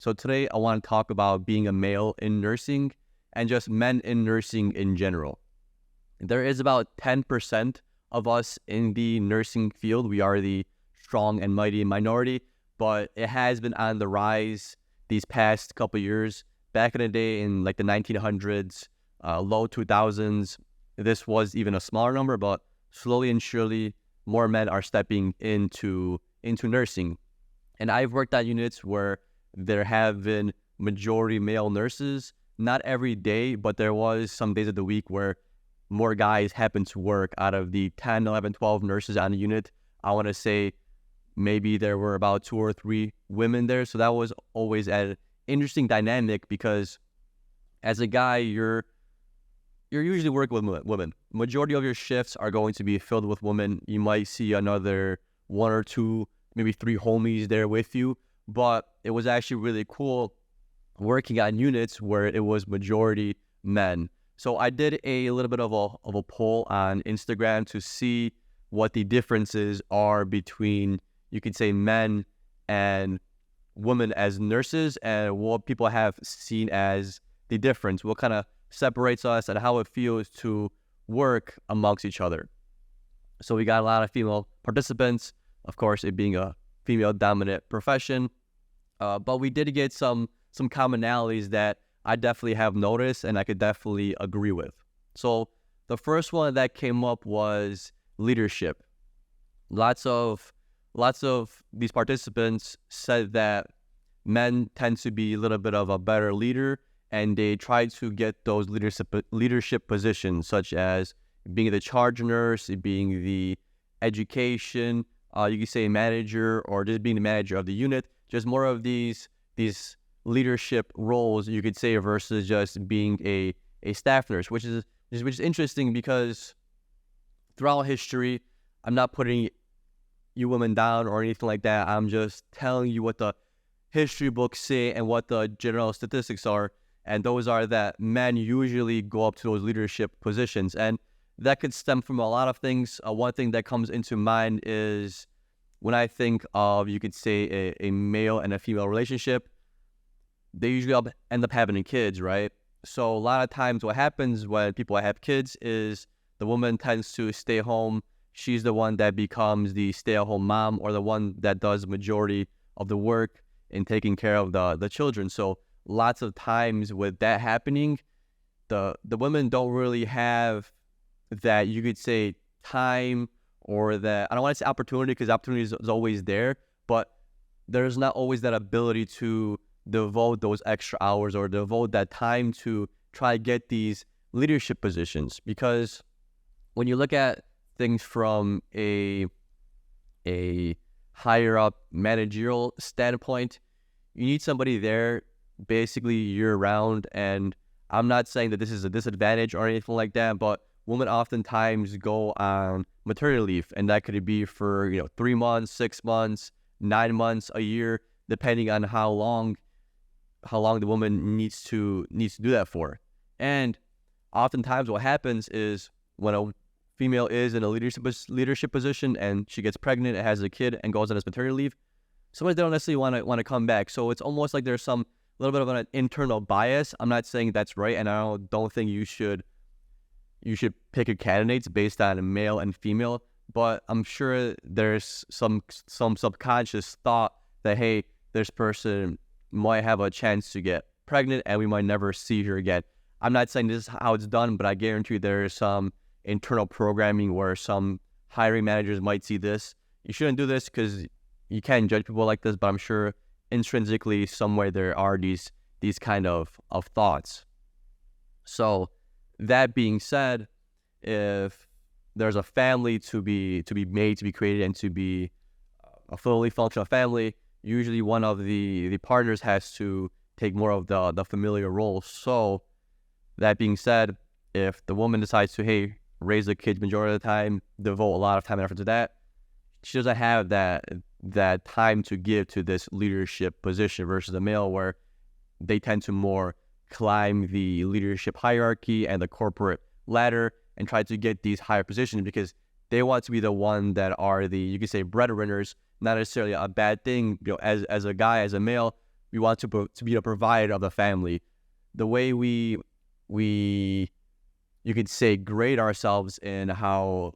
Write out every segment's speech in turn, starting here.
So today I want to talk about being a male in nursing and just men in nursing in general. There is about 10% of us in the nursing field. We are the strong and mighty minority, but it has been on the rise these past couple years. Back in the day in like the 1900s, low 2000s, this was even a smaller number, but slowly and surely more men are stepping into nursing. And I've worked at units where there have been majority male nurses, not every day, but there was some days of the week where more guys happen to work. Out of the 10, 11, 12 nurses on the unit, I want to say maybe there were about 2 or 3 women there. So that was always an interesting dynamic because as a guy, you're usually working with women. Majority of your shifts are going to be filled with women. You might see another 1 or 2, maybe 3 homies there with you, but it was actually really cool working on units where it was majority men. So I did a little bit of a poll on Instagram to see what the differences are between, you could say, men and women as nurses, and what people have seen as the difference, what kind of separates us and how it feels to work amongst each other. So we got a lot of female participants, of course, it being a female-dominant profession, but we did get some commonalities that I definitely have noticed and I could definitely agree with. So the first one that came up was leadership. Lots of these participants said that men tend to be a little bit of a better leader, and they try to get those leadership positions, such as being the charge nurse, being the education, you could say manager, or just being the manager of the unit. Just more of these leadership roles, you could say, versus just being a staff nurse, which is interesting because throughout history, I'm not putting you women down or anything like that. I'm just telling you what the history books say and what the general statistics are. And those are that men usually go up to those leadership positions. And that could stem from a lot of things. One thing that comes into mind is when I think of, you could say, a male and a female relationship, they usually end up having kids, right? So a lot of times what happens when people have kids is the woman tends to stay home. She's the one that becomes the stay-at-home mom, or the one that does majority of the work in taking care of the children. So lots of times with that happening, the women don't really have that, you could say, time, or that, I don't want to say opportunity, because opportunity is always there, but there's not always that ability to devote those extra hours or devote that time to try to get these leadership positions. Because when you look at things from a higher up managerial standpoint, you need somebody there basically year round. And I'm not saying that this is a disadvantage or anything like that, but women oftentimes go on maternity leave, and that could be for 3 months, 6 months, 9 months, a year, depending on how long the woman needs to do that for. And oftentimes what happens is when a female is in a leadership position and she gets pregnant and has a kid and goes on this maternity leave, sometimes they don't necessarily want to come back. So it's almost like there's some little bit of an internal bias. I'm not saying that's right, and I don't think you should pick your candidates based on a male and female, but I'm sure there's some subconscious thought that, hey, this person might have a chance to get pregnant and we might never see her again. I'm not saying this is how it's done, but I guarantee you there is some internal programming where some hiring managers might see this. You shouldn't do this because you can't judge people like this, but I'm sure intrinsically somewhere there are these kind of thoughts. So that being said, if there's a family to be made, to be created, and to be a fully functional family, usually one of the partners has to take more of the familiar role. So that being said, if the woman decides to, raise the kids majority of the time, devote a lot of time and effort to that, she doesn't have that time to give to this leadership position, versus a male where they tend to more climb the leadership hierarchy and the corporate ladder and try to get these higher positions because they want to be the one that are the, you could say, breadwinners. Not necessarily a bad thing, as a guy, as a male, we want to be the provider of the family. The way we you could say grade ourselves in how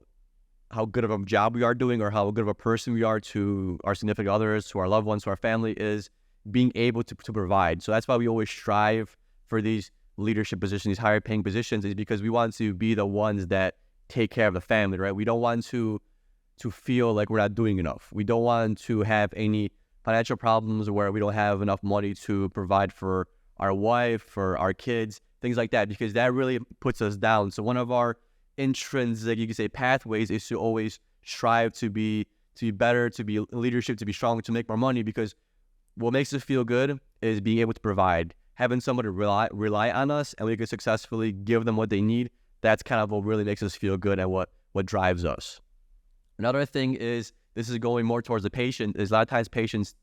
good of a job we are doing or how good of a person we are to our significant others, to our loved ones, to our family, is being able to provide. So that's why we always strive for these leadership positions, these higher paying positions, is because we want to be the ones that take care of the family, right? We don't want to feel like we're not doing enough. We don't want to have any financial problems where we don't have enough money to provide for our wife, for our kids, things like that, because that really puts us down. So one of our intrinsic, you could say, pathways is to always strive to be better, to be leadership, to be stronger, to make more money, because what makes us feel good is being able to provide, having somebody rely on us, and we can successfully give them what they need. That's kind of what really makes us feel good and what drives us. Another thing is, this is going more towards the patient, is a lot of times patients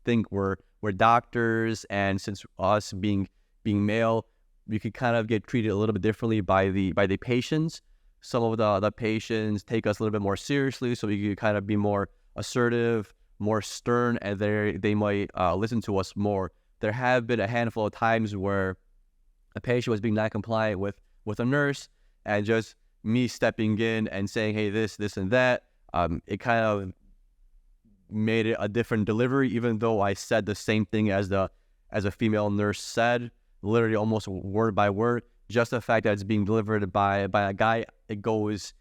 think we're doctors, and since us being male, we could kind of get treated a little bit differently by the patients. Some of the patients take us a little bit more seriously, so we could kind of be more assertive, more stern, and they might listen to us more. There have been a handful of times where a patient was being non-compliant with a nurse, and just me stepping in and saying, hey, this and that, it kind of made it a different delivery, even though I said the same thing as a female nurse said, literally almost word by word. Just the fact that it's being delivered by a guy, it goes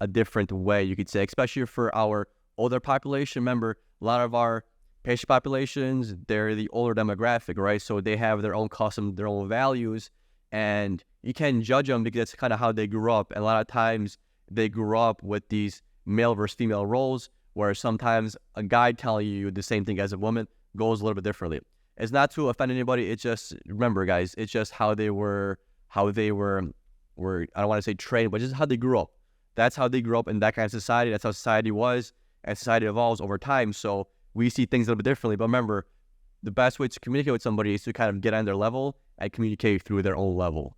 a different way, you could say, especially for our older population. Remember, a lot of our patient populations, they're the older demographic, right? So they have their own customs, their own values, and you can't judge them because that's kind of how they grew up. And a lot of times they grew up with these male versus female roles, where sometimes a guy telling you the same thing as a woman goes a little bit differently. It's not to offend anybody. It's just, remember, guys, it's just how they were, I don't want to say trained, but just how they grew up. That's how they grew up in that kind of society. That's how society was, and society evolves over time. So we see things a little bit differently. But remember, the best way to communicate with somebody is to kind of get on their level and communicate through their own level.